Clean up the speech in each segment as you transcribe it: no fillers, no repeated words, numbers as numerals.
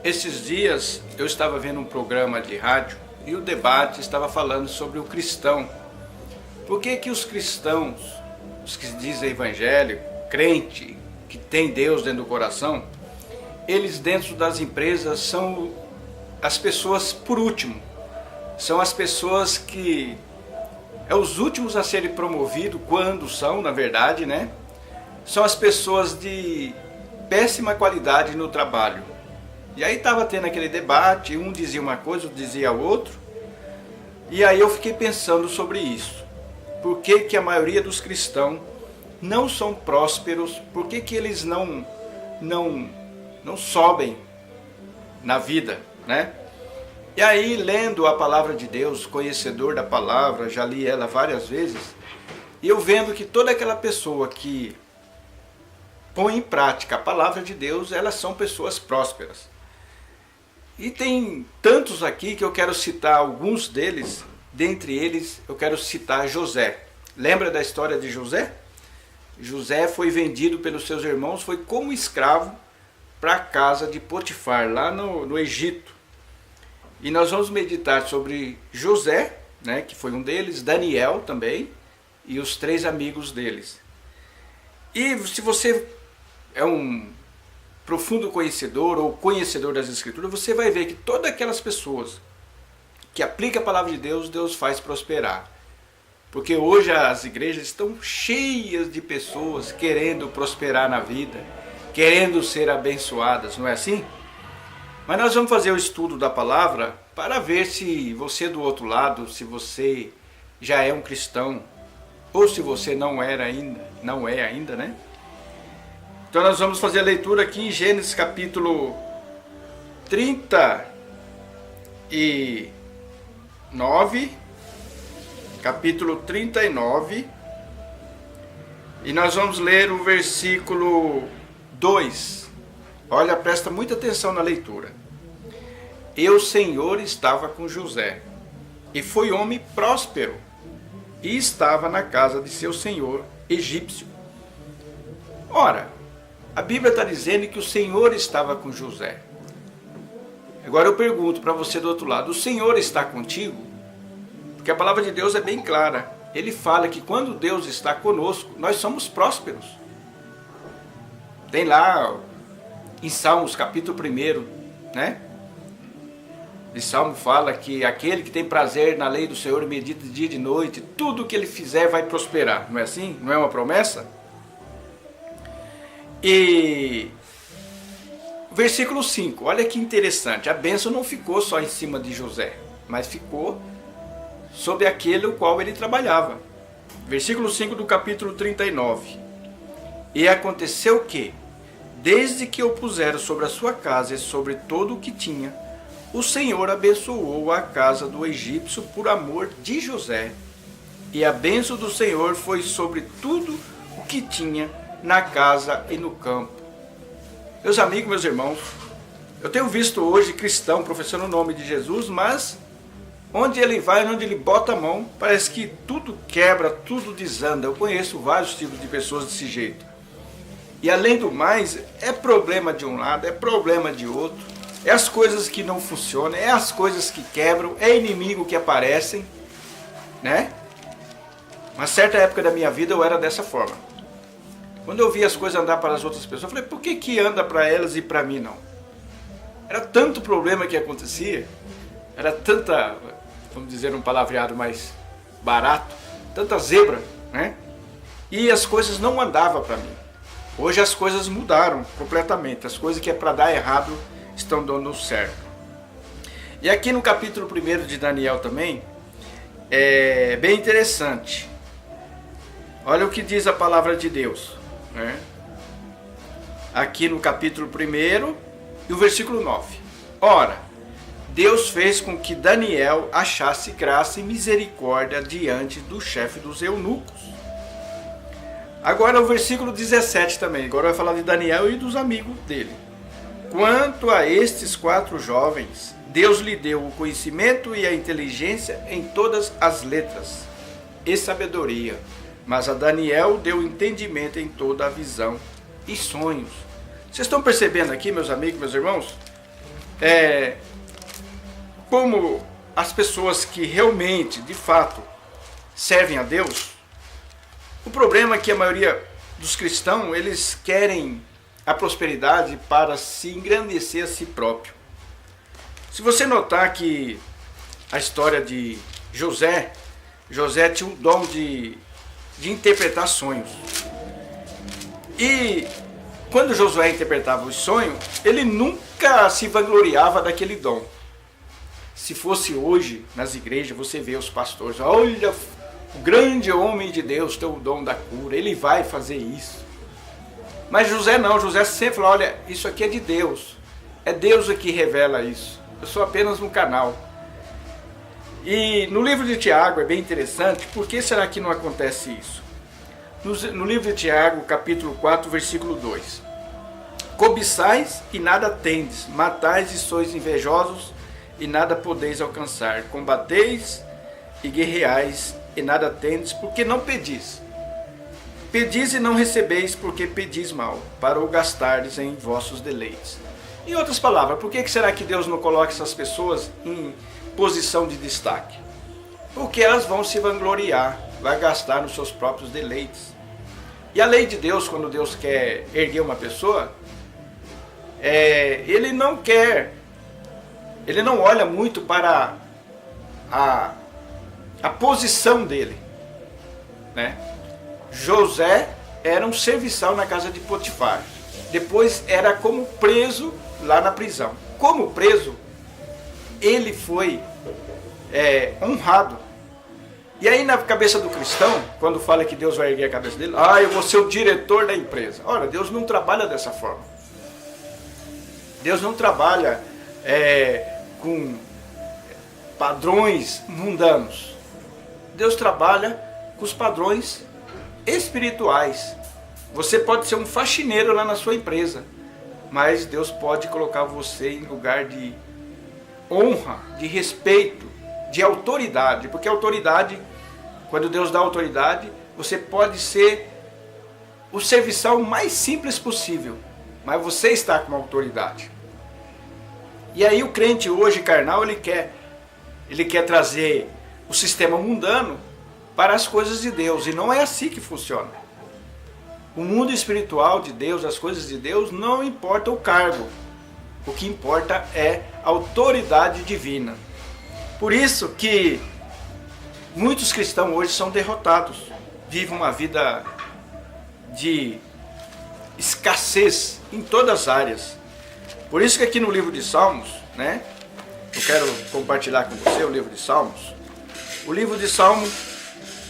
Esses dias eu estava vendo um programa de rádio e o debate estava falando sobre o cristão. Por que que os cristãos, os que dizem evangélico, crente, que tem Deus dentro do coração, eles dentro das empresas são as pessoas por último, são as pessoas que é os últimos a serem promovidos, quando são, na verdade, né? São as pessoas de péssima qualidade no trabalho. E aí estava tendo aquele debate, um dizia uma coisa, outro dizia outro. E aí eu fiquei pensando sobre isso. Por que que a maioria dos cristãos não são prósperos? Por que que eles não sobem na vida, né? E aí, lendo a palavra de Deus, conhecedor da palavra, já li ela várias vezes, e eu vendo que toda aquela pessoa que põe em prática a palavra de Deus, elas são pessoas prósperas. E tem tantos aqui que eu quero citar alguns deles. Dentre eles eu quero citar José. Lembra da história de José? José foi vendido pelos seus irmãos, foi como escravo para a casa de Potifar, lá no Egito. E nós vamos meditar sobre José, né, que foi um deles, Daniel também, e os 3 amigos deles. E se você é um profundo conhecedor ou conhecedor das Escrituras, você vai ver que todas aquelas pessoas que aplicam a palavra de Deus, Deus faz prosperar. Porque hoje as igrejas estão cheias de pessoas querendo prosperar na vida, querendo ser abençoadas, não é assim? Mas nós vamos fazer o estudo da palavra para ver se você do outro lado, se você já é um cristão, ou se você não é ainda, né? Então nós vamos fazer a leitura aqui em Gênesis capítulo 39, capítulo 39, e nós vamos ler o versículo 2. Olha, presta muita atenção na leitura. E o Senhor estava com José, e foi homem próspero, e estava na casa de seu senhor egípcio. Ora, a Bíblia está dizendo que o Senhor estava com José. Agora eu pergunto para você do outro lado, o Senhor está contigo? Porque a palavra de Deus é bem clara. Ele fala que quando Deus está conosco, nós somos prósperos. Tem lá em Salmos capítulo 1, né? De Salmo fala que aquele que tem prazer na lei do Senhor medita de dia e de noite, tudo que ele fizer vai prosperar. Não é assim? Não é uma promessa? E versículo 5, olha que interessante, a bênção não ficou só em cima de José, mas ficou sobre aquele o qual ele trabalhava. Versículo 5 do capítulo 39. E aconteceu que, desde que o puseram sobre a sua casa e sobre todo o que tinha, o Senhor abençoou a casa do egípcio por amor de José. E a bênção do Senhor foi sobre tudo o que tinha na casa e no campo. Meus amigos, meus irmãos, eu tenho visto hoje cristão professando o nome de Jesus, mas onde ele vai, onde ele bota a mão, parece que tudo quebra, tudo desanda. Eu conheço vários tipos de pessoas desse jeito. E além do mais, é problema de um lado, é problema de outro, é as coisas que não funcionam, é as coisas que quebram, é inimigo que aparecem, né? Uma certa época da minha vida eu era dessa forma. Quando eu via as coisas andar para as outras pessoas, eu falei, por que que anda para elas e para mim não? Era tanto problema que acontecia, era tanta, vamos dizer um palavreado mais barato, tanta zebra, né? E as coisas não andavam para mim. Hoje as coisas mudaram completamente, as coisas que é para dar errado estão dando certo. E aqui no capítulo 1 de Daniel também, é bem interessante. Olha o que diz a palavra de Deus, né? Aqui no capítulo 1 e o versículo 9. Ora, Deus fez com que Daniel achasse graça e misericórdia diante do chefe dos eunucos. Agora o versículo 17 também. Agora vai falar de Daniel e dos amigos dele. Quanto a estes 4 jovens, Deus lhe deu o conhecimento e a inteligência em todas as letras e sabedoria. Mas a Daniel deu entendimento em toda a visão e sonhos. Vocês estão percebendo aqui, meus amigos, meus irmãos? como as pessoas que realmente, de fato, servem a Deus, o problema é que a maioria dos cristãos, eles querem a prosperidade para se engrandecer a si próprio. Se você notar que a história de José tinha o dom de interpretar sonhos. E quando Josué interpretava os sonhos, ele nunca se vangloriava daquele dom. Se fosse hoje, nas igrejas, você vê os pastores, olha, o grande homem de Deus tem o dom da cura, ele vai fazer isso. Mas José não, José sempre falou, olha, isso aqui é de Deus. É Deus que revela isso. Eu sou apenas um canal. E no livro de Tiago é bem interessante, por que será que não acontece isso? No livro de Tiago, capítulo 4, versículo 2. Cobiçais e nada tendes, matais e sois invejosos e nada podeis alcançar. Combateis e guerreais e nada tendes, porque não pedis. Pedis e não recebeis, porque pedis mal, para o gastardes em vossos deleites. Em outras palavras, por que será que Deus não coloca essas pessoas em posição de destaque? Porque elas vão se vangloriar, vai gastar nos seus próprios deleites. E a lei de Deus, quando Deus quer erguer uma pessoa, ele não olha muito para a posição dele, né? José era um serviçal na casa de Potifar, depois era como preso lá na prisão. Como preso, ele foi honrado. E aí na cabeça do cristão, quando fala que Deus vai erguer a cabeça dele, eu vou ser o diretor da empresa. Ora, Deus não trabalha dessa forma. Deus não trabalha com padrões mundanos. Deus trabalha com os padrões espirituais. Você pode ser um faxineiro lá na sua empresa, mas Deus pode colocar você em lugar de honra, de respeito, de autoridade, porque a autoridade, quando Deus dá autoridade, você pode ser o serviçal mais simples possível, mas você está com autoridade. E aí o crente hoje carnal, ele quer trazer o sistema mundano para as coisas de Deus, e não é assim que funciona. O mundo espiritual de Deus, as coisas de Deus, não importa o cargo. O que importa é a autoridade divina. Por isso que muitos cristãos hoje são derrotados. Vivem uma vida de escassez em todas as áreas. Por isso que aqui no livro de Salmos, né? Eu quero compartilhar com você o livro de Salmos. O livro de Salmos,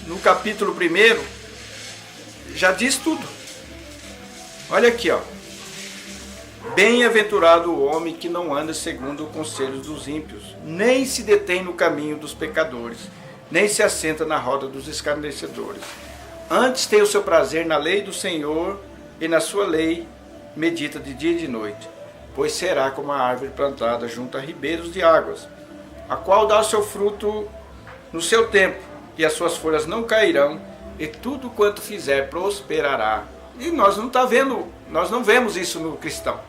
no capítulo 1, já diz tudo. Olha aqui, ó. Bem-aventurado o homem que não anda segundo o conselho dos ímpios, nem se detém no caminho dos pecadores, nem se assenta na roda dos escarnecedores. Antes tem o seu prazer na lei do Senhor, e na sua lei medita de dia e de noite. Pois será como a árvore plantada junto a ribeiros de águas, a qual dá o seu fruto no seu tempo, e as suas folhas não cairão, e tudo quanto fizer prosperará. E nós não vemos isso no cristão.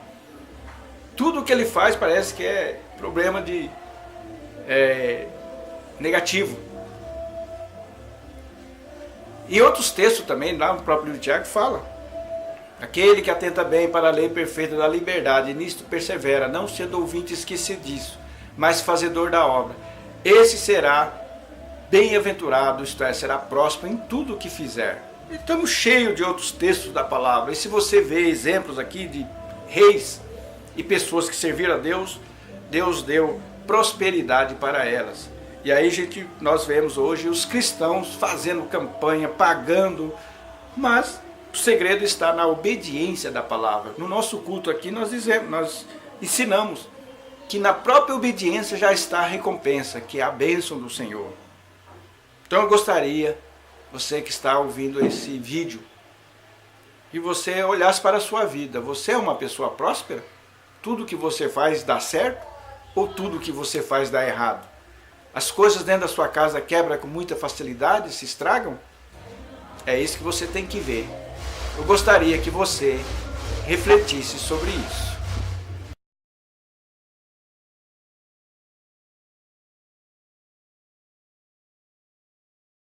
Tudo que ele faz parece que é problema de negativo. E outros textos também, lá no próprio livro de Tiago, fala: aquele que atenta bem para a lei perfeita da liberdade, e nisto persevera, não sendo ouvinte esquecidiço, mas fazedor da obra, esse será bem-aventurado, isto é, será próspero em tudo o que fizer. E estamos cheios de outros textos da palavra. E se você vê exemplos aqui de reis e pessoas que serviram a Deus, Deus deu prosperidade para elas. E aí nós vemos hoje os cristãos fazendo campanha, pagando, mas o segredo está na obediência da palavra. No nosso culto aqui nós ensinamos que na própria obediência já está a recompensa, que é a bênção do Senhor. Então eu gostaria, você que está ouvindo esse vídeo, que você olhasse para a sua vida. Você é uma pessoa próspera? Tudo que você faz dá certo? Ou tudo que você faz dá errado? As coisas dentro da sua casa quebram com muita facilidade, se estragam? É isso que você tem que ver. Eu gostaria que você refletisse sobre isso.